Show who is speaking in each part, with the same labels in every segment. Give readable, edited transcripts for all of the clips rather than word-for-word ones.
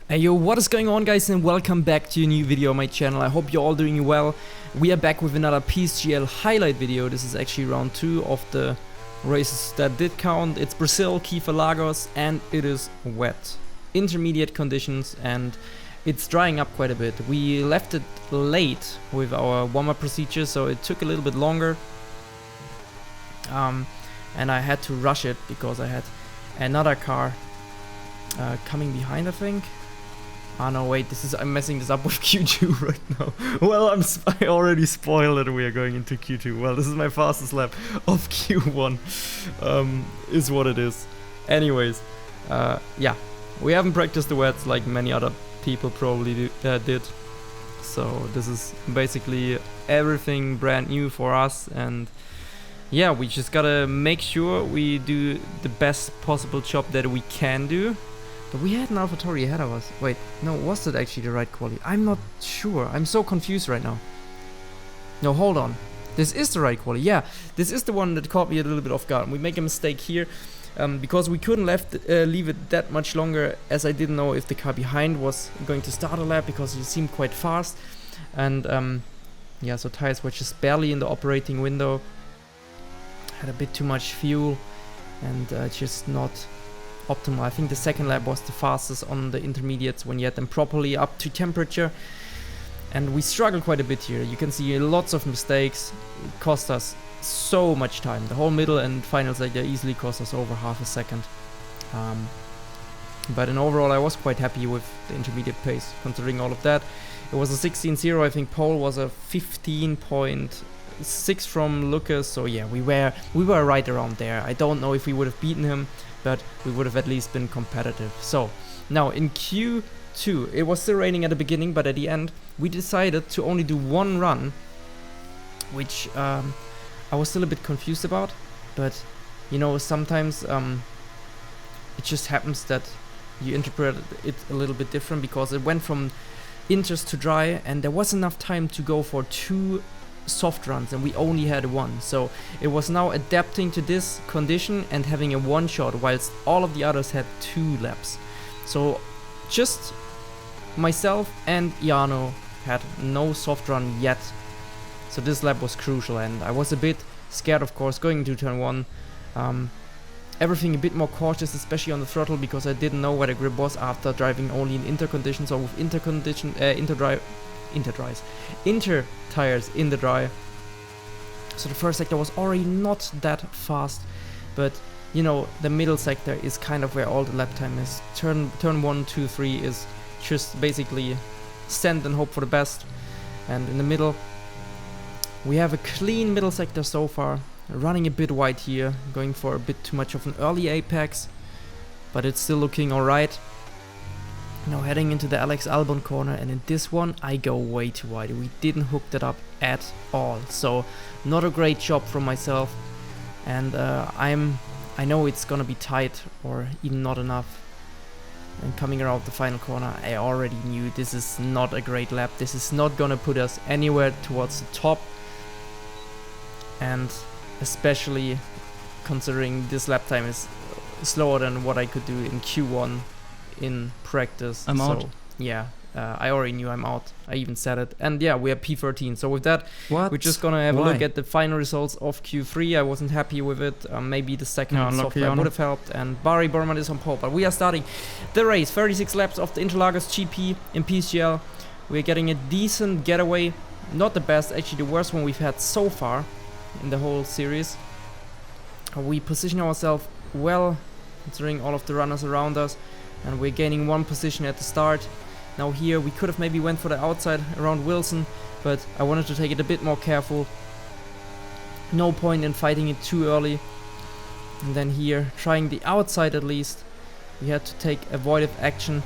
Speaker 1: Hey yo, what is going on guys, and welcome back to a new video on my channel. I hope you're all doing well. We are back with another PSGL highlight video. This is actually round 2 of the races that did count. It's Brazil, Kiefer, Lagos, and it is wet. Intermediate conditions, and it's drying up quite a bit. We left it late with our warm-up procedure, so it took a little bit longer. And I had to rush it because I had another car coming behind, I think. Ah no, wait, I'm messing this up with Q2 right now. Well, I already spoiled it. We are going into Q2. Well, this is my fastest lap of Q1, is what it is. Anyways, yeah, we haven't practiced the wets like many other people probably did. So this is basically everything brand new for us, and yeah, we just gotta make sure we do the best possible job that we can do. But we had an AlphaTauri ahead of us. Wait, no, was that actually the right quali? I'm not sure. I'm so confused right now. No, hold on. This is the right quali. Yeah, this is the one that caught me a little bit off guard. We make a mistake here because we couldn't leave it that much longer, as I didn't know if the car behind was going to start a lap because it seemed quite fast. And yeah, so tires were just barely in the operating window. Had a bit too much fuel and just not optimal. I think the second lap was the fastest on the intermediates when you had them properly up to temperature, and we struggled quite a bit here. You can see lots of mistakes. It cost us so much time. The whole middle and final sector easily cost us over half a second. But in overall I was quite happy with the intermediate pace considering all of that. It was a 16.0. I think pole was a 15.6 from Lucas, so yeah, we were right around there. I don't know if we would have beaten him, but we would have at least been competitive. So now in Q2, it was still raining at the beginning, but at the end we decided to only do one run, which I was still a bit confused about. But you know, sometimes it just happens that you interpret it a little bit different, because it went from inters to dry and there was enough time to go for 2 soft runs and we only had 1, so it was now adapting to this condition and having a 1 shot, whilst all of the others had 2 laps. So just myself and Jano had no soft run yet, so this lap was crucial, and I was a bit scared, of course, going into turn 1. Everything a bit more cautious, especially on the throttle, because I didn't know where the grip was after driving only in inter conditions, or with inter tires in the dry. So the first sector was already not that fast, but you know, the middle sector is kind of where all the lap time is. Turn 1, 2, 3 is just basically stand and hope for the best, and in the middle we have a clean middle sector so far. Running a bit wide here, going for a bit too much of an early apex, but it's still looking alright. Now heading into the Alex Albon corner, and in this one I go way too wide. We didn't hook that up at all, so not a great job from myself. And I know it's gonna be tight or even not enough. And coming around the final corner, I already knew this is not a great lap. This is not gonna put us anywhere towards the top, and especially considering this lap time is slower than what I could do in Q1 in practice.
Speaker 2: I'm out.
Speaker 1: Yeah, I already knew I'm out. I even said it. And yeah, we are P13. So with that, we're just gonna have a look at the final results of Q3. I wasn't happy with it. Maybe the second software would have helped. And Barry Borman is on pole. But we are starting the race. 36 laps of the Interlagos GP in PSGL. We're getting a decent getaway. Not the best, actually the worst one we've had so far in the whole series. We position ourselves well considering all of the runners around us, and we're gaining 1 position at the start. Now here we could have maybe went for the outside around Wilson, but I wanted to take it a bit more careful. No point in fighting it too early. And then here, trying the outside at least, we had to take avoided action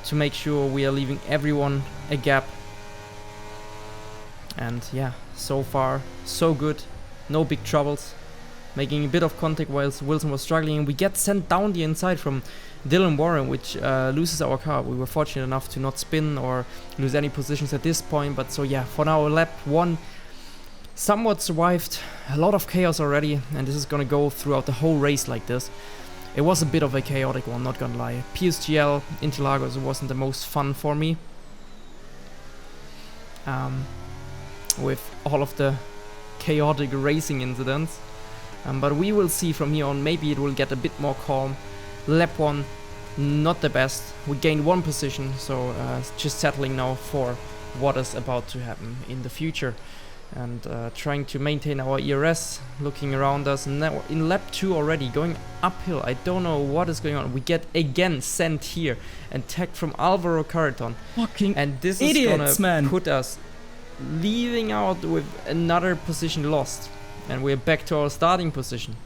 Speaker 1: to make sure we are leaving everyone a gap. And yeah, so far so good, no big troubles. Making a bit of contact whilst Wilson was struggling, and we get sent down the inside from Dylan Warren, which loses our car. We were fortunate enough to not spin or lose any positions at this point, but so yeah, for now lap 1 somewhat survived. A lot of chaos already, and this is gonna go throughout the whole race like this. it was a bit of a chaotic one, not gonna lie. PSGL Interlagos wasn't the most fun for me. With all of the chaotic racing incidents. But we will see from here on, maybe it will get a bit more calm. Lap 1, not the best. We gained 1 position, so just settling now for what is about to happen in the future. And trying to maintain our ERS, looking around us. Now in lap 2 already, going uphill. I don't know what is going on. We get again sent here and tagged from Alvaro Carreton.
Speaker 2: Fucking
Speaker 1: and this
Speaker 2: idiots,
Speaker 1: is gonna
Speaker 2: man.
Speaker 1: put us leaving out with another position lost. And we're back to our starting position,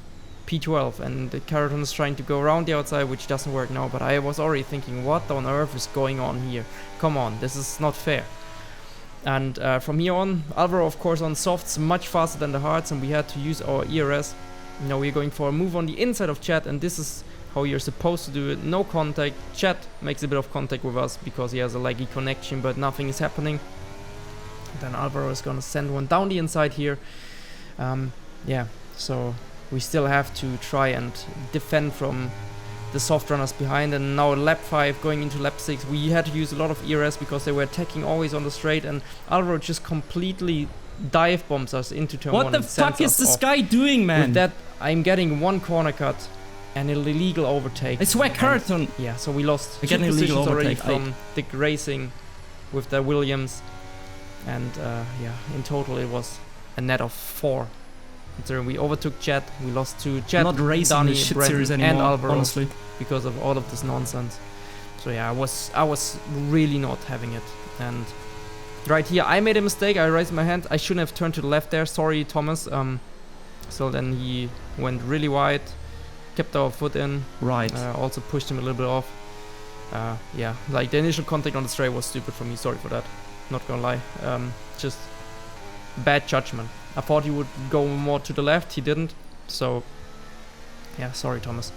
Speaker 1: P12. And the Carreton is trying to go around the outside, which doesn't work now. But I was already thinking, what on earth is going on here? Come on, this is not fair. And from here on, Alvaro, of course, on softs, much faster than the hards, and we had to use our ERS. Now we're going for a move on the inside of Chad, and this is how you're supposed to do it. No contact. Chad makes a bit of contact with us because he has a laggy connection, but nothing is happening. Then Alvaro is gonna send one down the inside here. Yeah, so we still have to try and defend from the soft runners behind. And now lap 5 going into lap 6, we had to use a lot of ERS because they were attacking always on the straight, and Alvaro just completely dive bombs us into turn 1.
Speaker 2: What the fuck is this guy doing, man?
Speaker 1: With that, I'm getting 1 corner cut and an illegal overtake.
Speaker 2: I swear, Carreton.
Speaker 1: Yeah, so we lost 2
Speaker 2: Again, illegal
Speaker 1: positions already
Speaker 2: overtake.
Speaker 1: from Dick Racing with the Williams. And yeah, in total it was a net of 4. So we overtook Chad, we lost to Chad,
Speaker 2: Not racing
Speaker 1: Danny,
Speaker 2: this shit
Speaker 1: Brandon,
Speaker 2: series anymore,
Speaker 1: and Alvaro,
Speaker 2: honestly.
Speaker 1: because of all of this nonsense. So yeah, I was really not having it. And right here, I made a mistake. I raised my hand. I shouldn't have turned to the left there. Sorry, Thomas. So then he went really wide, kept our foot in.
Speaker 2: Right.
Speaker 1: Also pushed him a little bit off. Yeah, like the initial contact on the straight was stupid for me. Sorry for that. Not gonna lie. Just bad judgment. I thought he would go more to the left. He didn't. So yeah, sorry, Thomas.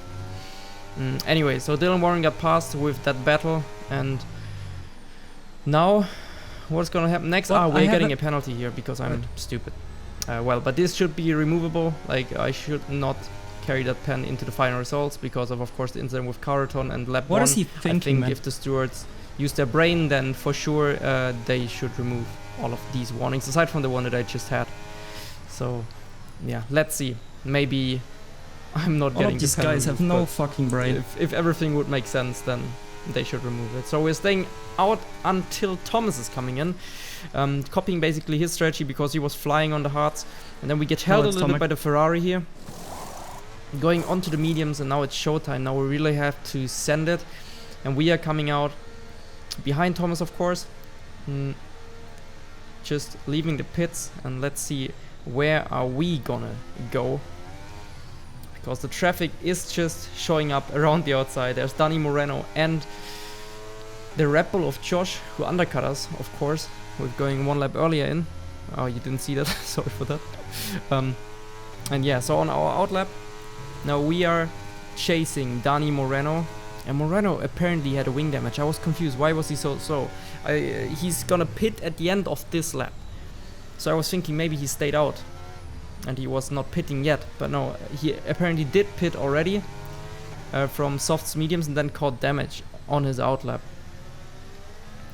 Speaker 1: Anyway, so Dylan Warren got past with that battle, and now what's gonna happen next?
Speaker 2: Well,
Speaker 1: We're getting a penalty here because I'm stupid. Well, but this should be removable. Like, I should not carry that pen into the final results because of course, the incident with Carreton and lap 1.
Speaker 2: What is he thinking,
Speaker 1: I think
Speaker 2: man?
Speaker 1: if the stewards use their brain, then for sure they should remove all of these warnings, aside from the one that I just had. So yeah, let's see. Maybe I'm not
Speaker 2: All
Speaker 1: getting
Speaker 2: of these
Speaker 1: the pen
Speaker 2: guys have
Speaker 1: removed,
Speaker 2: no
Speaker 1: but
Speaker 2: fucking brain.
Speaker 1: if everything would make sense, then they should remove it. So we're staying out until Thomas is coming in, copying basically his strategy because he was flying on the hards, and then we get held a little bit by the Ferrari here, going onto the mediums, and now it's showtime. Now we really have to send it, and we are coming out behind Thomas, of course, just leaving the pits, and let's see where are we gonna go. Because the traffic is just showing up around the outside. There's Danny Moreno and the Rebel of Josh, who undercut us, of course, with going 1 lap earlier in. Oh, you didn't see that? Sorry for that. And yeah, so on our outlap, now we are chasing Danny Moreno. And Moreno apparently had a wing damage. I was confused. Why was he so slow? He's gonna pit at the end of this lap. So I was thinking maybe he stayed out and he was not pitting yet, but no, he apparently did pit already from softs mediums and then caught damage on his outlap.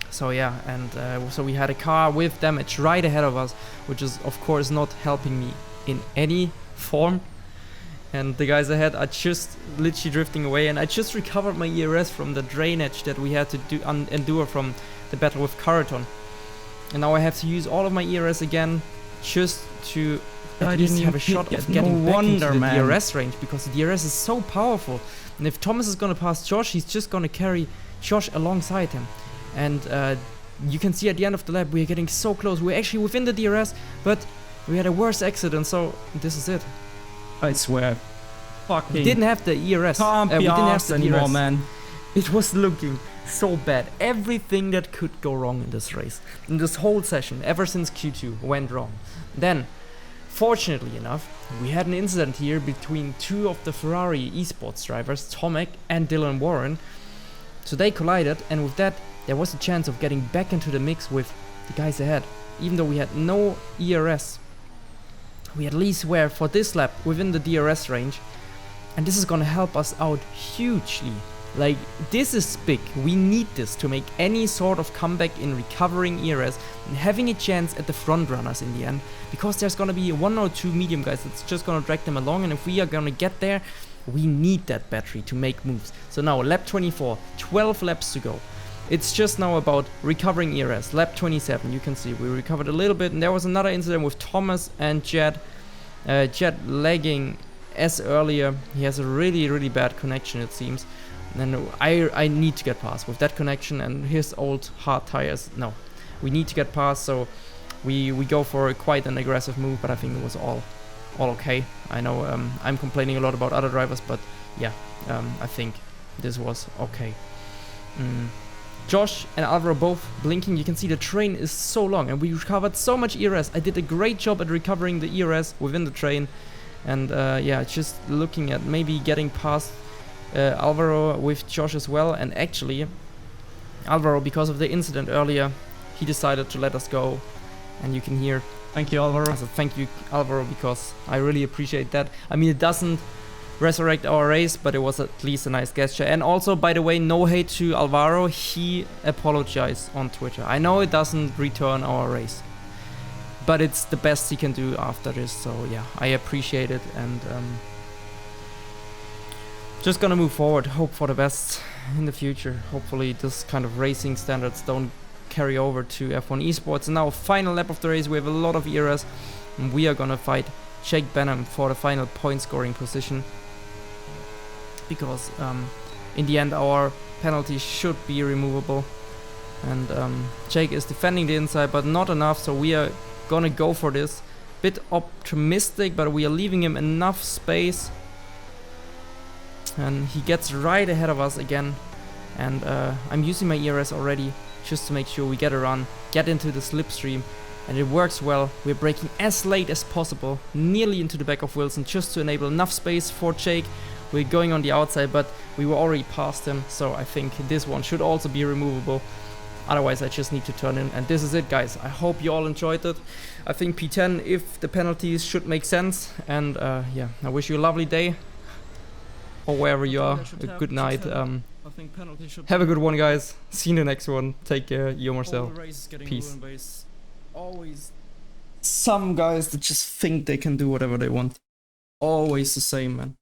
Speaker 1: So yeah, and so we had a car with damage right ahead of us, which is of course not helping me in any form. And the guys ahead are just literally drifting away, and I just recovered my ERS from the drainage that we had to do endure from the battle with Carreton. And now I have to use all of my ERS again just to at least have a shot of getting back into the DRS range, because the DRS is so powerful. And if Thomas is gonna pass Josh, he's just gonna carry Josh alongside him. And you can see at the end of the lap, we're getting so close. We're actually within the DRS, but we had a worse accident, so this is it.
Speaker 2: I swear. Fucking.
Speaker 1: We didn't have the ERS.
Speaker 2: Can't be
Speaker 1: we didn't have
Speaker 2: arsed
Speaker 1: the
Speaker 2: anymore,
Speaker 1: DRS.
Speaker 2: man.
Speaker 1: It was looking so bad. Everything that could go wrong in this race, in this whole session, ever since Q2, went wrong. Then, fortunately enough, we had an incident here between 2 of the Ferrari esports drivers, Tomek and Dylan Warren. So they collided, and with that, there was a chance of getting back into the mix with the guys ahead. Even though we had no ERS, we at least were, for this lap, within the DRS range. And this is gonna help us out hugely. Like, this is big. We need this to make any sort of comeback in recovering ERS and having a chance at the front runners in the end, because there's gonna be 1 or 2 medium guys that's just gonna drag them along, and if we are gonna get there, we need that battery to make moves. So now, lap 24, 12 laps to go. It's just now about recovering ERS. Lap 27, you can see we recovered a little bit, and there was another incident with Thomas and Jed. Jed lagging as earlier. He has a really bad connection, it seems. And I need to get past with that connection and his old hard tires. No, we need to get past, so we go for quite an aggressive move, but I think it was all okay. I know I'm complaining a lot about other drivers, but yeah, I think this was okay. Josh and Alvaro both blinking. You can see the train is so long, and we recovered so much ERS. I did a great job at recovering the ERS within the train, and yeah, just looking at maybe getting past Alvaro with Josh as well. And actually, Alvaro, because of the incident earlier, he decided to let us go, and you can hear.
Speaker 2: Thank you, Alvaro.
Speaker 1: So thank you, Alvaro, because I really appreciate that. I mean, it doesn't resurrect our race, but it was at least a nice gesture. And also, by the way, no hate to Alvaro. He apologized on Twitter. I know it doesn't return our race, but it's the best he can do after this. So yeah, I appreciate it, and just gonna move forward, hope for the best in the future. Hopefully this kind of racing standards don't carry over to F1 esports. And now, final lap of the race, we have a lot of ERS, and we are gonna fight Jake Benham for the final point scoring position, because in the end our penalty should be removable, and Jake is defending the inside, but not enough, so we are gonna go for this. Bit optimistic, but we are leaving him enough space, and he gets right ahead of us again. And I'm using my ERS already just to make sure we get a run, get into the slipstream, and it works well. We're braking as late as possible, nearly into the back of Wilson, just to enable enough space for Jake. We're going on the outside, but we were already past him, so I think this one should also be removable. Otherwise, I just need to turn in. And this is it, guys. I hope you all enjoyed it. I think P10, if the penalties, should make sense. And yeah, I wish you a lovely day, or wherever you are, a good night. Have a good one, guys. See you in the next one. Take care. You're Marcel. Peace. Always some guys that just think they can do whatever they want. Always the same, man.